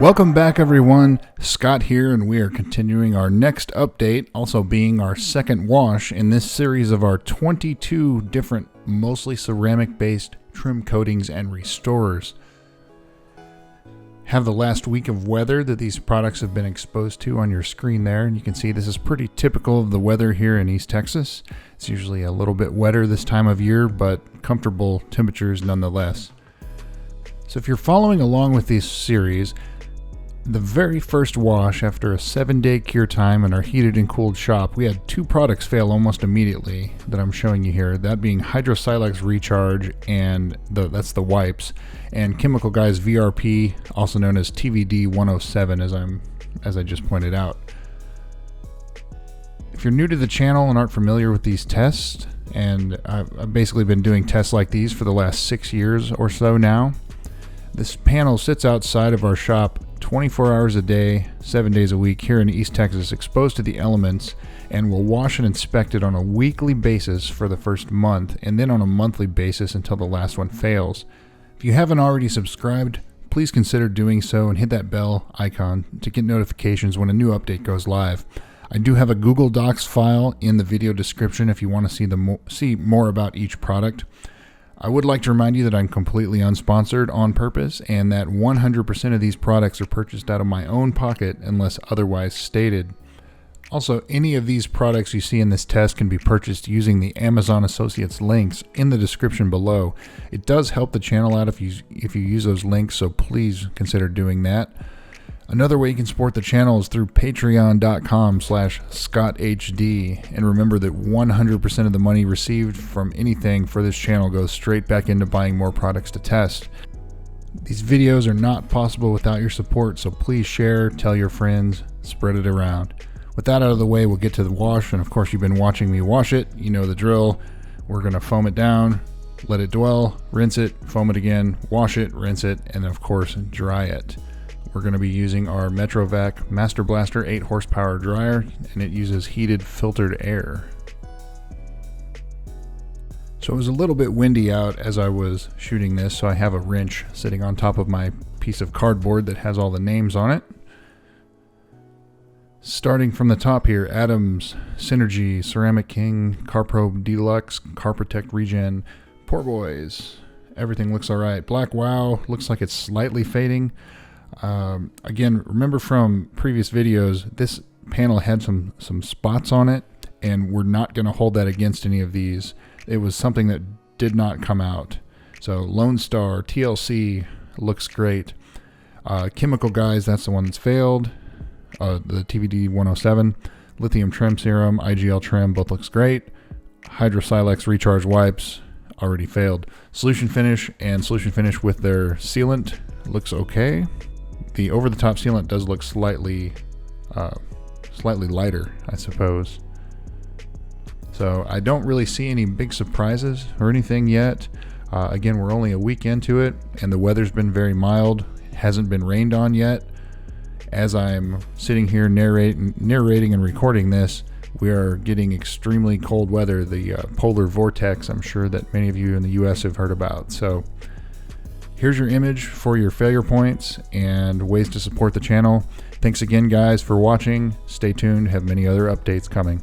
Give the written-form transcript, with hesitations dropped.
Welcome back, everyone. Scott here, and we are continuing our next update, also being our second wash in this series of our 22 different, mostly ceramic-based trim coatings and restorers. Have the last week of weather that these products have been exposed to on your screen there, and you can see this is pretty typical of the weather here in East Texas. It's usually a little bit wetter this time of year, but comfortable temperatures nonetheless. So if you're following along with this series, the very first wash after a 7-day cure time in our heated and cooled shop, we had two products fail almost immediately that I'm showing you here, that being Hydro-Silex Recharge, and that's the wipes, and Chemical Guys VRP, also known as TVD 107, as I just pointed out. If you're new to the channel and aren't familiar with these tests, and I've basically been doing tests like these for the last 6 years or so now, this panel sits outside of our shop 24 hours a day, 7 days a week here in East Texas, exposed to the elements, and we'll wash and inspect it on a weekly basis for the first month, and then on a monthly basis until the last one fails. If you haven't already subscribed, please consider doing so and hit that bell icon to get notifications when a new update goes live. I do have a Google Docs file in the video description if you want to see more about each product. I would like to remind you that I'm completely unsponsored on purpose, and that 100% of these products are purchased out of my own pocket unless otherwise stated. Also, any of these products you see in this test can be purchased using the Amazon Associates links in the description below. It does help the channel out if you use those links, so please consider doing that. Another way you can support the channel is through patreon.com/ScottHD. And remember that 100% of the money received from anything for this channel goes straight back into buying more products to test. These videos are not possible without your support, so please share, tell your friends, spread it around. With that out of the way, we'll get to the wash, and of course you've been watching me wash it. You know the drill. We're going to foam it down, let it dwell, rinse it, foam it again, wash it, rinse it, and of course dry it. We're going to be using our Metrovac Master Blaster 8 horsepower dryer, and it uses heated filtered air. So it was a little bit windy out as I was shooting this, so I have a wrench sitting on top of my piece of cardboard that has all the names on it. Starting from the top here, Adams, Synergy, Ceramic King, CarPro Deluxe, CarProtect Regen, Poor Boys. Everything looks alright. Black Wow looks like it's slightly fading. Again, remember from previous videos, this panel had some spots on it, and we're not going to hold that against any of these. It was something that did not come out. So Lone Star, TLC looks great. Chemical Guys, that's the one that's failed. The TVD 107, Lithium Trim Serum, IGL Trim, both looks great. Hydro-Silex Recharge Wipes already failed. Solution Finish and Solution Finish with their sealant looks okay. The over-the-top sealant does look slightly lighter, I suppose. So I don't really see any big surprises or anything yet. Again, we're only a week into it, and the weather's been very mild. Hasn't been rained on yet. As I'm sitting here narrating and recording this, we are getting extremely cold weather. The polar vortex, I'm sure that many of you in the U.S. have heard about. So here's your image for your failure points and ways to support the channel. Thanks again, guys, for watching. Stay tuned. Have many other updates coming.